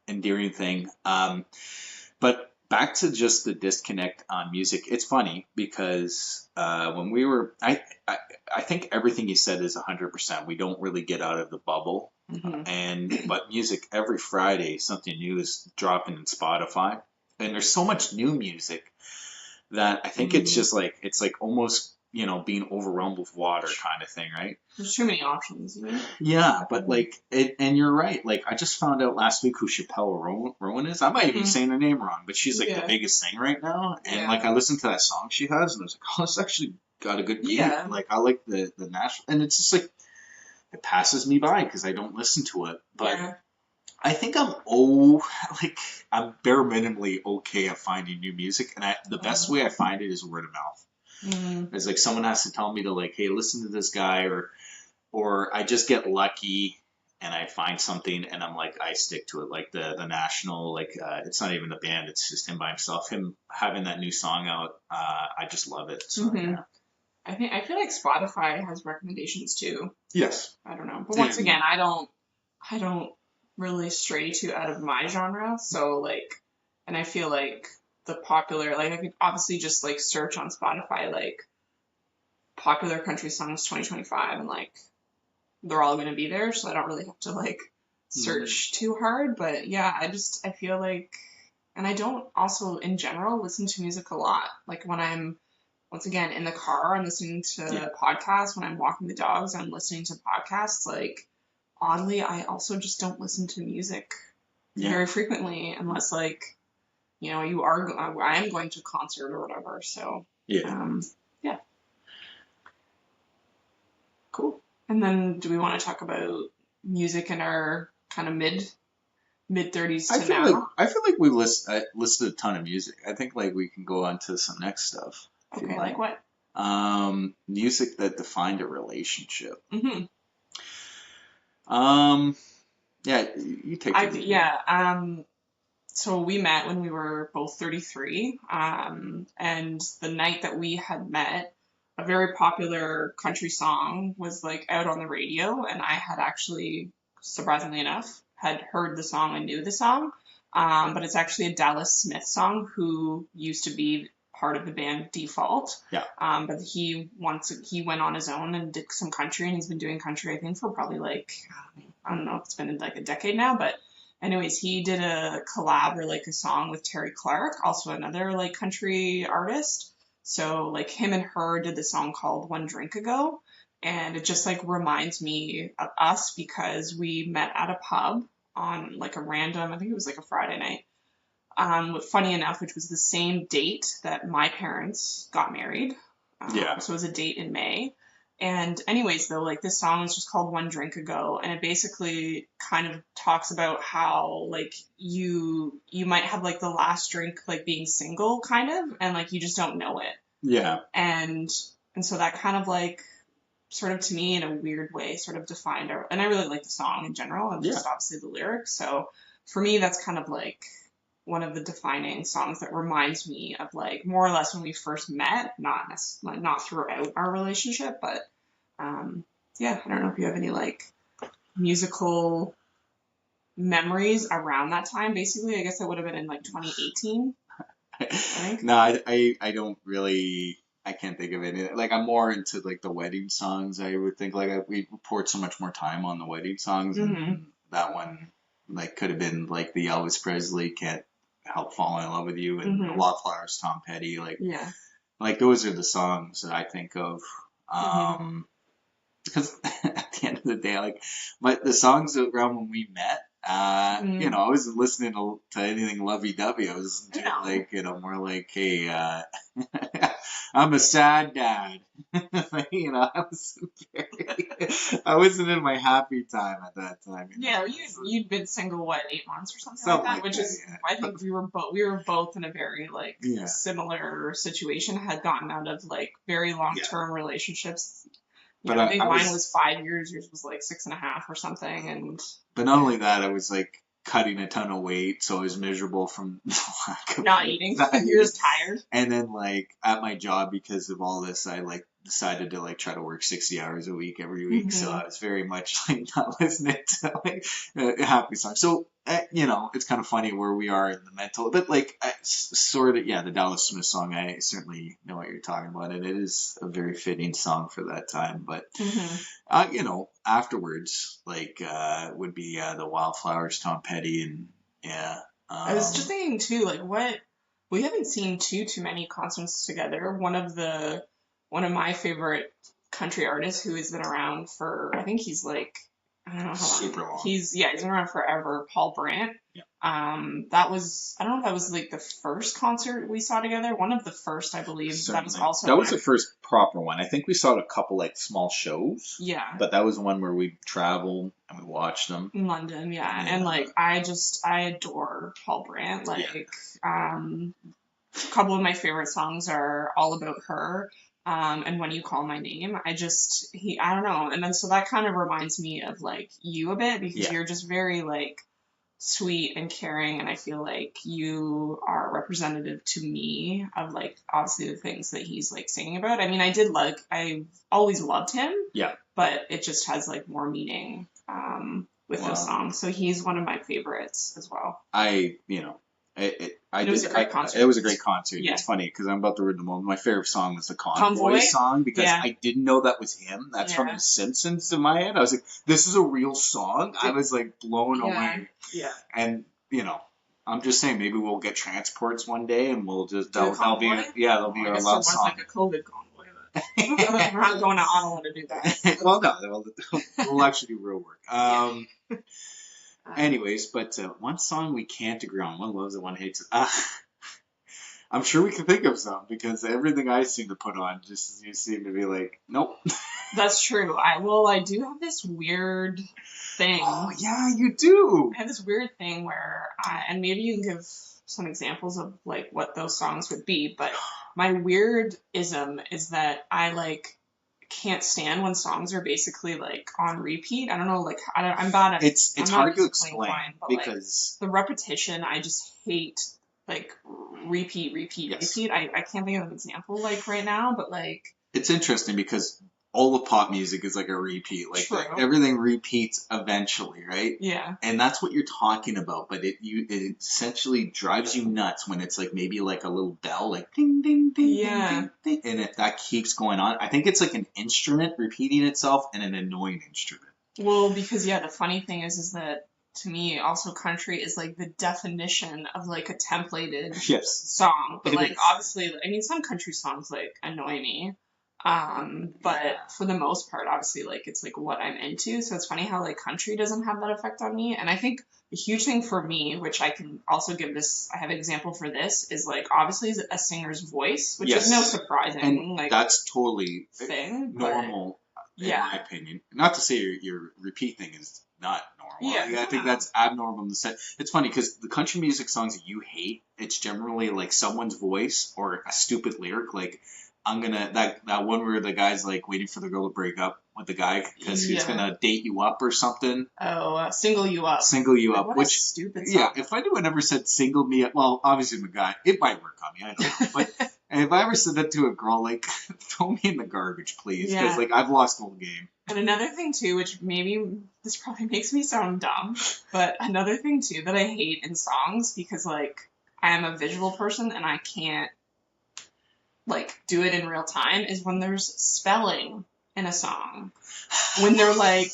[SPEAKER 2] endearing thing. But back to just the disconnect on music, it's funny because when we were I think everything you said is 100%. We don't really get out of the bubble, but music every Friday something new is dropping in Spotify, and there's so much new music that I think it's just like almost being overwhelmed with water kind of thing, right?
[SPEAKER 1] There's too many options.
[SPEAKER 2] Yeah, but like and you're right. Like I just found out last week who Chappelle Rowan is. I might even be saying her name wrong, but she's like the biggest thing right now. And like I listened to that song she has, and I was like, oh, it's actually got a good beat.
[SPEAKER 1] Yeah.
[SPEAKER 2] Like I like the National, and it's just like it passes me by because I don't listen to it, but. I think I'm bare minimally okay at finding new music, and the best way I find it is word of mouth. It's like someone has to tell me to like, hey, listen to this guy, or I just get lucky and I find something and I'm like I stick to it. Like the National, it's not even a band, it's just him by himself. Him having that new song out, I just love it. So, yeah.
[SPEAKER 1] I feel like Spotify has recommendations too.
[SPEAKER 2] Yes.
[SPEAKER 1] I don't know, but once again, I don't really stray too out of my genre, so and I feel like the popular, I could obviously just search on Spotify popular country songs 2025 and they're all going to be there, so I don't really have to search too hard. But yeah, I feel and I don't also in general listen to music a lot. When I'm once again in the car, I'm listening to podcasts. When I'm walking the dogs, I'm listening to podcasts. Oddly, I also just don't listen to music very frequently unless I am going to a concert or whatever. So yeah. Cool. And then do we want to talk about music in our kind of mid 30s to now?
[SPEAKER 2] I feel like we listed a ton of music. I think we can go on to some next stuff.
[SPEAKER 1] Okay, like what?
[SPEAKER 2] Music that defined a relationship. Yeah, you take it.
[SPEAKER 1] So we met when we were both 33, and the night that we had met, a very popular country song was out on the radio, and I had actually, surprisingly enough, had heard the song and knew the song, but it's actually a Dallas Smith song who used to be part of the band Default.
[SPEAKER 2] Yeah.
[SPEAKER 1] But he went on his own and did some country, and he's been doing country, I think, for probably I don't know, it's been a decade now, but anyways, he did a collab or a song with Terry Clark, also another country artist. So him and her did the song called One Drink Ago, and it just reminds me of us because we met at a pub on a random, I think it was a Friday night. Funny enough, which was the same date that my parents got married.
[SPEAKER 2] Yeah.
[SPEAKER 1] So it was a date in May. And anyways, though, like this song is just called One Drink Ago, and it basically kind of talks about how like you might have like the last drink like being single kind of, and like you just don't know it.
[SPEAKER 2] Yeah.
[SPEAKER 1] And so that kind of like sort of to me in a weird way sort of defined our, and I really like the song in general and just obviously the lyrics. So for me that's kind of like one of the defining songs that reminds me of like more or less when we first met, not throughout our relationship, but yeah, I don't know if you have any like musical memories around that time. Basically, I guess that would have been in like 2018. I think.
[SPEAKER 2] No, I don't really. I can't think of any. Like I'm more into like the wedding songs. I would think like we poured so much more time on the wedding songs, and that one like could have been like the Elvis Presley "Can't Help Falling in Love with You" and the Wildflowers, Tom Petty. Like those are the songs that I think of. Because at the end of the day, like the songs around when we met. You know, I wasn't listening to anything lovey-dovey. I was listening to like, you know, more like, hey, I'm a sad dad. You know, I wasn't in my happy time at that time. You know?
[SPEAKER 1] Yeah, you'd been single what 8 months or something like that, which is I think we were both in a very like similar situation. Had gotten out of like very long-term relationships. But I think mine was 5 years, yours was like 6.5 or something. And
[SPEAKER 2] but not only that, I was like cutting a ton of weight, so I was miserable from the lack of
[SPEAKER 1] not eating. You're just tired.
[SPEAKER 2] And then like at my job, because of all this, I like decided to like try to work 60 hours a week every week. So I was very much like not listening to like happy songs. So you know, it's kind of funny where we are in the mental, but like sort of the Dallas Smith song. I certainly know what you're talking about, and it is a very fitting song for that time. But you know, afterwards, like would be the Wildflowers, Tom Petty, and
[SPEAKER 1] I was just thinking too, like what we haven't seen too many concerts together. One of my favorite country artists who has been around for, I think he's like, I don't know how long.
[SPEAKER 2] Super long.
[SPEAKER 1] He's been around forever. Paul Brandt.
[SPEAKER 2] Yeah.
[SPEAKER 1] That was, I don't know if that was like the first concert we saw together. One of the first, I believe.
[SPEAKER 2] Certainly.
[SPEAKER 1] That was also.
[SPEAKER 2] That was the first proper one. I think we saw a couple like small shows.
[SPEAKER 1] Yeah.
[SPEAKER 2] But that was the one where we traveled and we watched them.
[SPEAKER 1] In London, yeah. And like I adore Paul Brandt. Like a couple of my favorite songs are All About Her. And When You Call My Name, I don't know. And then, so that kind of reminds me of like you a bit, because you're just very like sweet and caring. And I feel like you are representative to me of like, obviously the things that he's like singing about. I mean, I've always loved him. Yeah. But it just has like more meaning, with those songs. So he's one of my favorites as well.
[SPEAKER 2] It was a great concert. It was a great concert. Yeah. It's funny because I'm about to read them all. My favorite song was the Convoy song, because I didn't know that was him. That's from The Simpsons in my head. I was like, this is a real song? I was like blown away. Yeah. And, you know, I'm just saying maybe we'll get transports one day and we'll just, they'll be our love song.
[SPEAKER 1] Like a COVID convoy. We're not going to Ottawa to do that.
[SPEAKER 2] Well, no, we'll actually do real work. Anyways, but one song we can't agree on. One loves it, one hates it. I'm sure we can think of some, because everything I seem to put on, just you seem to be like, nope.
[SPEAKER 1] That's true. I do have this weird thing.
[SPEAKER 2] Oh yeah, you do.
[SPEAKER 1] I have this weird thing where, and maybe you can give some examples of like what those songs would be. But my weird ism is that I like can't stand when songs are basically like on repeat. I don't know, like I'm bad at
[SPEAKER 2] it's hard to explain because
[SPEAKER 1] like, the repetition. I just hate like repeat. I can't think of an example like right now, but like
[SPEAKER 2] it's interesting because all of pop music is like a repeat. Like everything repeats eventually, right? Yeah. And that's what you're talking about, but it essentially drives you nuts when it's like maybe like a little bell, like ding ding ding ding ding, and if that keeps going on, I think it's like an instrument repeating itself and an annoying instrument.
[SPEAKER 1] Well, because the funny thing is that to me also country is like the definition of like a templated song, but like obviously, I mean, some country songs like annoy me. But
[SPEAKER 2] Yeah.
[SPEAKER 1] for the most part, obviously, like it's like what I'm into. So it's funny how like country doesn't have that effect on me. And I think a huge thing for me, which I can also give this, I have an example for this, is like obviously a singer's voice, which is no
[SPEAKER 2] Yes.
[SPEAKER 1] surprising
[SPEAKER 2] And
[SPEAKER 1] like
[SPEAKER 2] that's totally
[SPEAKER 1] thing. But
[SPEAKER 2] normal, in
[SPEAKER 1] yeah,
[SPEAKER 2] my opinion. Not to say your repeat thing is not normal.
[SPEAKER 1] yeah,
[SPEAKER 2] I think
[SPEAKER 1] yeah.
[SPEAKER 2] that's abnormal in the sense. It's funny because the country music songs that you hate, it's generally like someone's voice or a stupid lyric. Like I'm gonna that one where the guy's like waiting for the girl to break up with the guy because he's
[SPEAKER 1] Yeah.
[SPEAKER 2] gonna date you up or something,
[SPEAKER 1] Oh, single you up.
[SPEAKER 2] single you
[SPEAKER 1] Like,
[SPEAKER 2] up.
[SPEAKER 1] what a
[SPEAKER 2] Which
[SPEAKER 1] stupid
[SPEAKER 2] yeah,
[SPEAKER 1] song.
[SPEAKER 2] if anyone ever said single me up, well, obviously I'm a guy. It might work on me, I don't know, but. And if I ever said that to a girl, like, throw me in the garbage, please, because
[SPEAKER 1] Yeah.
[SPEAKER 2] like I've lost the whole game.
[SPEAKER 1] And another thing too, which maybe this probably makes me sound dumb, but another thing too that I hate in songs because like I am a visual person and I can't like do it in real time is when there's spelling in a song. When they're like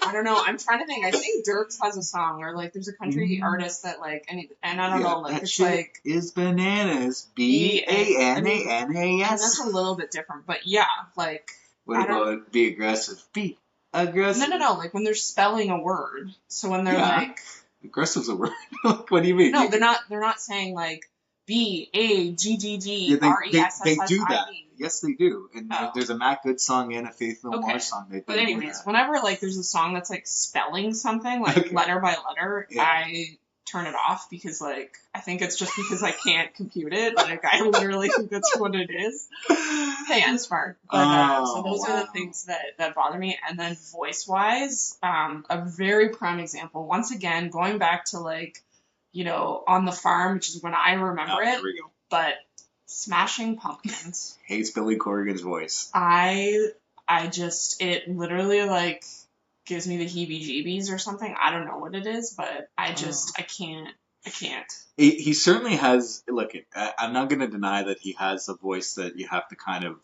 [SPEAKER 1] I don't know, I'm trying to think. I think Dirks has a song or like there's a country artist that like and I don't know, like
[SPEAKER 2] that
[SPEAKER 1] it's
[SPEAKER 2] shit
[SPEAKER 1] like
[SPEAKER 2] is bananas. BANANAS.
[SPEAKER 1] and that's a little bit different, but yeah, like
[SPEAKER 2] What
[SPEAKER 1] I don't
[SPEAKER 2] about be aggressive? Be aggressive.
[SPEAKER 1] no, like when they're spelling a word. So when they're
[SPEAKER 2] Yeah.
[SPEAKER 1] like
[SPEAKER 2] Aggressive's a word. What do you mean?
[SPEAKER 1] no, they're not saying like BAGGG
[SPEAKER 2] Yeah, they do that.
[SPEAKER 1] RESSSIE.
[SPEAKER 2] Yes, they do. And
[SPEAKER 1] Oh.
[SPEAKER 2] there's a Matt Good song and a Faith No
[SPEAKER 1] Okay.
[SPEAKER 2] More song. That
[SPEAKER 1] But
[SPEAKER 2] they do
[SPEAKER 1] anyways,
[SPEAKER 2] that.
[SPEAKER 1] whenever like there's a song that's like spelling something like
[SPEAKER 2] Okay.
[SPEAKER 1] letter by letter,
[SPEAKER 2] Yeah.
[SPEAKER 1] I turn it off because like I think it's just because I can't compute it. Like I literally think that's what it is. Hey, I'm smart. But, so those are the
[SPEAKER 2] wow.
[SPEAKER 1] things that bother me. And then voice wise, a very prime example. Once again, going back to like, you know, On the Farm, which is when I remember
[SPEAKER 2] Here
[SPEAKER 1] it.
[SPEAKER 2] we go.
[SPEAKER 1] But Smashing Pumpkins.
[SPEAKER 2] Hates Billy Corrigan's voice.
[SPEAKER 1] I just it literally like gives me the heebie-jeebies or something. I don't know what it is, but I just I can't.
[SPEAKER 2] He certainly has. Look, I'm not going to deny that he has a voice that you have to kind of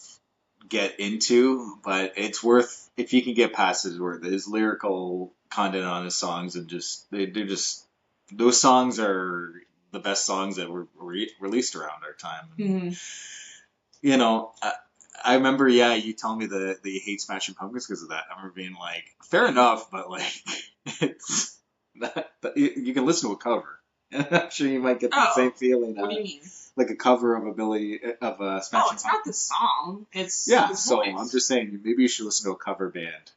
[SPEAKER 2] get into, but it's worth if you can get past his lyrical content on his songs, and just they're just those songs are the best songs that were released around our time.
[SPEAKER 1] Mm-hmm.
[SPEAKER 2] You know, I remember, yeah, you telling me that you hate Smashing Pumpkins because of that. I remember being like, fair enough, but like, it's you can listen to a cover. I'm sure you might get the same feeling.
[SPEAKER 1] What do you mean?
[SPEAKER 2] Like a cover of Smashing
[SPEAKER 1] Oh, it's not the song. It's
[SPEAKER 2] Yeah,
[SPEAKER 1] his
[SPEAKER 2] so
[SPEAKER 1] voice.
[SPEAKER 2] I'm just saying maybe you should listen to a cover band.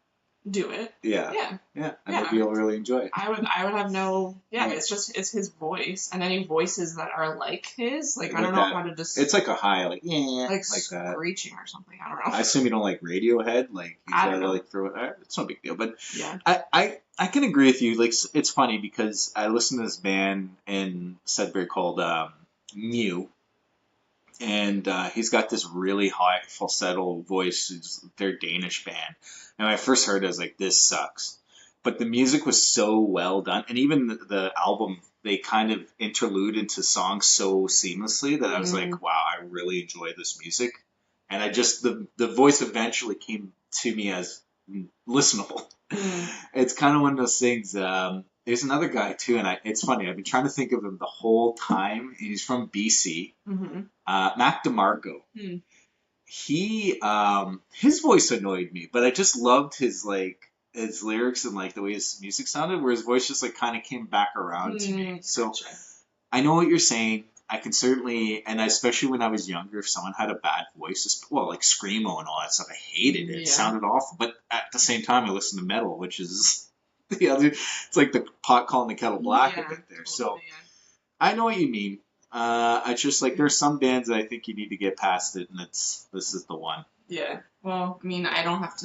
[SPEAKER 1] Do it.
[SPEAKER 2] Yeah,
[SPEAKER 1] Yeah.
[SPEAKER 2] and
[SPEAKER 1] Yeah.
[SPEAKER 2] maybe you'll really enjoy it.
[SPEAKER 1] I would have no
[SPEAKER 2] Yeah.
[SPEAKER 1] it's his voice and any voices that are like his like I
[SPEAKER 2] Like
[SPEAKER 1] don't know
[SPEAKER 2] that.
[SPEAKER 1] how to just
[SPEAKER 2] It's like a high, like
[SPEAKER 1] like
[SPEAKER 2] that.
[SPEAKER 1] screeching or something. I don't know.
[SPEAKER 2] I assume you don't like Radiohead, like you
[SPEAKER 1] I
[SPEAKER 2] gotta
[SPEAKER 1] don't know.
[SPEAKER 2] like throw it. It's no big deal, but
[SPEAKER 1] Yeah.
[SPEAKER 2] I can agree with you. Like it's funny because I listened to this band in Sudbury called Mew, and he's got this really high falsetto voice. They're a Danish band, and when I first heard it, I was like, "This sucks." But the music was so well done, and even the album, they kind of interlude into songs so seamlessly that I was like, "Wow, I really enjoy this music." And I just the voice eventually came to me as listenable. It's kind of one of those things. There's another guy too, and it's funny. I've been trying to think of him the whole time. He's from BC.
[SPEAKER 1] Mm-hmm.
[SPEAKER 2] Mac DeMarco.
[SPEAKER 1] Hmm.
[SPEAKER 2] He his voice annoyed me, but I just loved his lyrics and like the way his music sounded, where his voice just like kind of came back around to me. So
[SPEAKER 1] Gotcha.
[SPEAKER 2] I know what you're saying. I can certainly, and especially when I was younger, if someone had a bad voice, well, like screamo and all that stuff, I hated it. It
[SPEAKER 1] Yeah.
[SPEAKER 2] sounded awful. But at the same time, I listened to metal, which is the other. It's like the pot calling the kettle black a bit there. So
[SPEAKER 1] Totally,
[SPEAKER 2] I know what you mean. I just like there's some bands that I think you need to get past it, and this is the one.
[SPEAKER 1] yeah. Well, I mean, I don't have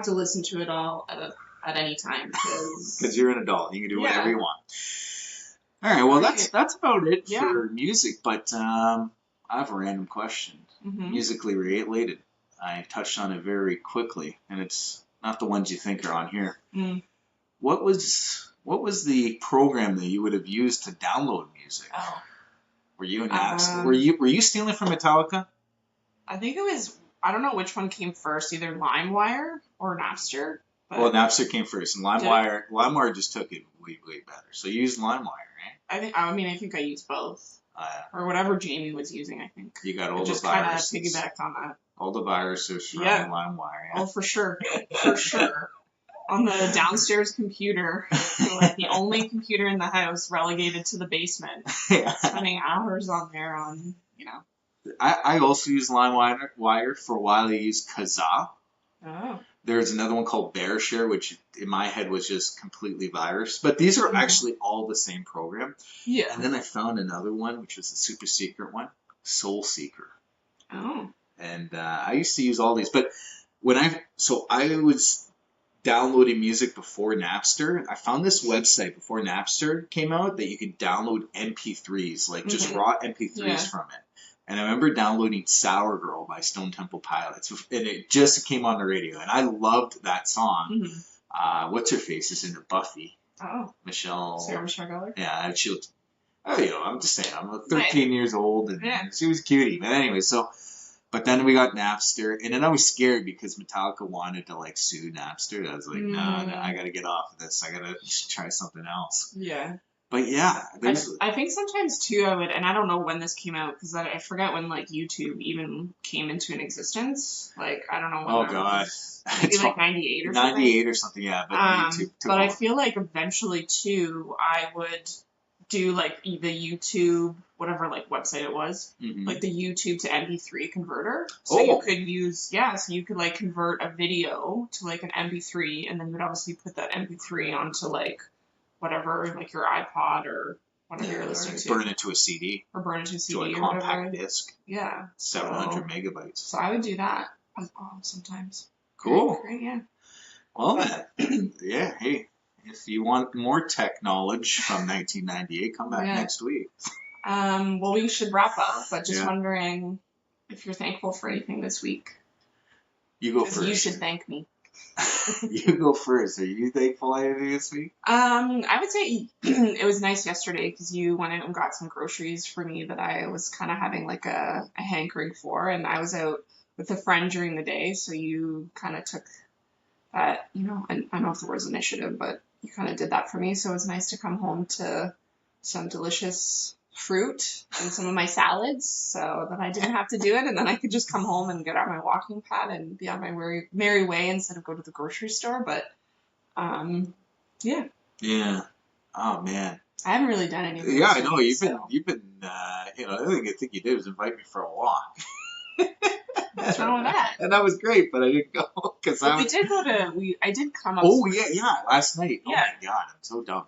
[SPEAKER 1] to listen to it all at any time
[SPEAKER 2] Because you're an adult, you can do whatever
[SPEAKER 1] Yeah.
[SPEAKER 2] you want. All right, well
[SPEAKER 1] Right.
[SPEAKER 2] that's about it
[SPEAKER 1] Yeah.
[SPEAKER 2] for music. But I have a random question.
[SPEAKER 1] Mm-hmm.
[SPEAKER 2] Musically related. I touched on it very quickly, and it's not the ones you think are on here.
[SPEAKER 1] Mm.
[SPEAKER 2] What was the program that you would have used to download music?
[SPEAKER 1] Oh,
[SPEAKER 2] Were you an Napster? Were you stealing from Metallica?
[SPEAKER 1] I think it was. I don't know which one came first, either LimeWire or Napster. But
[SPEAKER 2] Well, Napster came first, and LimeWire just took it way better. So you used LimeWire, right?
[SPEAKER 1] I think I used both. Or whatever Jamie was using, I think.
[SPEAKER 2] You got all
[SPEAKER 1] just
[SPEAKER 2] the
[SPEAKER 1] kind of
[SPEAKER 2] viruses.
[SPEAKER 1] piggybacked on that.
[SPEAKER 2] All the viruses from
[SPEAKER 1] Yeah.
[SPEAKER 2] LimeWire.
[SPEAKER 1] Oh, for sure. For sure. On the downstairs computer, like the only computer in the house relegated to the basement. Spending hours on there on,
[SPEAKER 2] I also used LimeWire for a while. I used Kazaa.
[SPEAKER 1] Oh.
[SPEAKER 2] There's another one called BearShare, which in my head was just completely virus. But these are actually all the same program.
[SPEAKER 1] Yeah.
[SPEAKER 2] And then I found another one, which was a super secret one, SoulSeeker.
[SPEAKER 1] Oh.
[SPEAKER 2] And I used to use all these. But I was downloading music before Napster. I found this website before Napster came out that you could download MP3s, like just raw MP3s from it. And I remember downloading Sour Girl by Stone Temple Pilots, and it just came on the radio, and I loved that song. What's her face is in it, Buffy.
[SPEAKER 1] Oh. Sarah Michelle Gellar?
[SPEAKER 2] Yeah, she looked, I'm just saying, I'm 13 years old, and she was cutie. But anyway, but then we got Napster, and then I was scared because Metallica wanted to, like, sue Napster. I was like, no, I gotta get off of this. I gotta try something else.
[SPEAKER 1] Yeah.
[SPEAKER 2] But yeah,
[SPEAKER 1] I think sometimes too I would, and I don't know when this came out because I forget when like YouTube even came into an existence. Like I don't know when.
[SPEAKER 2] Oh god,
[SPEAKER 1] maybe like 98 or something.
[SPEAKER 2] 98 or something, yeah. But YouTube.
[SPEAKER 1] But I feel like eventually too I would do like the YouTube whatever like website it was, like the YouTube to MP3 converter. So you could use so you could like convert a video to like an MP3, and then you would obviously put that MP3 onto like whatever, like your iPod or whatever you're listening to.
[SPEAKER 2] Burn it to a CD.
[SPEAKER 1] Or burn it to a CD
[SPEAKER 2] or
[SPEAKER 1] whatever.
[SPEAKER 2] compact disc.
[SPEAKER 1] Yeah.
[SPEAKER 2] 700 megabytes.
[SPEAKER 1] So I would do that as well sometimes.
[SPEAKER 2] Cool.
[SPEAKER 1] Great, yeah.
[SPEAKER 2] Well, yeah, hey, if you want more tech knowledge from 1998, come back next week.
[SPEAKER 1] Well, we should wrap up, but just wondering if you're thankful for anything this week.
[SPEAKER 2] You go first.
[SPEAKER 1] You should thank me.
[SPEAKER 2] You go first. Are you thankful for anything this week?
[SPEAKER 1] I would say it was nice yesterday because you went out and got some groceries for me that I was kind of having like a hankering for, and I was out with a friend during the day, so you kind of took that, I don't know if the word's initiative, but you kind of did that for me, so it was nice to come home to some delicious fruit and some of my salads so that I didn't have to do it, and then I could just come home and get out my walking pad and be on my merry way instead of go to the grocery store. But yeah
[SPEAKER 2] Oh man,
[SPEAKER 1] I haven't really done anything.
[SPEAKER 2] I know you've been the other thing I think you did was invite me for a walk.
[SPEAKER 1] What's wrong with that?
[SPEAKER 2] And that was great, but I didn't go because I
[SPEAKER 1] did come up.
[SPEAKER 2] Oh yeah, last night.
[SPEAKER 1] Yeah.
[SPEAKER 2] Oh my god, I'm so dumb.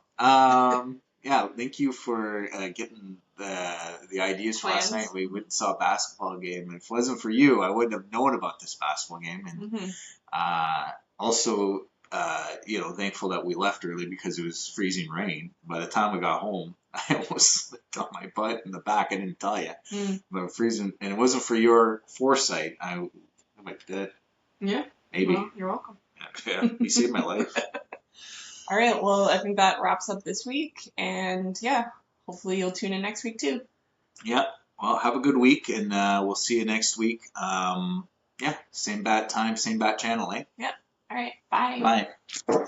[SPEAKER 2] Yeah, thank you for getting the ideas for last night. We went and saw a basketball game. If it wasn't for you, I wouldn't have known about this basketball game. And also, thankful that we left early because it was freezing rain. By the time we got home, I almost slipped on my butt in the back. I didn't tell you. But freezing, and it wasn't for your foresight. I might be dead.
[SPEAKER 1] Yeah.
[SPEAKER 2] Maybe.
[SPEAKER 1] Well, you're welcome.
[SPEAKER 2] Yeah, you saved my life.
[SPEAKER 1] All right, well, I think that wraps up this week, and hopefully you'll tune in next week too.
[SPEAKER 2] Yeah, well, have a good week, and we'll see you next week. Same bat time, same bat channel, eh?
[SPEAKER 1] Yeah. All right, bye.
[SPEAKER 2] Bye.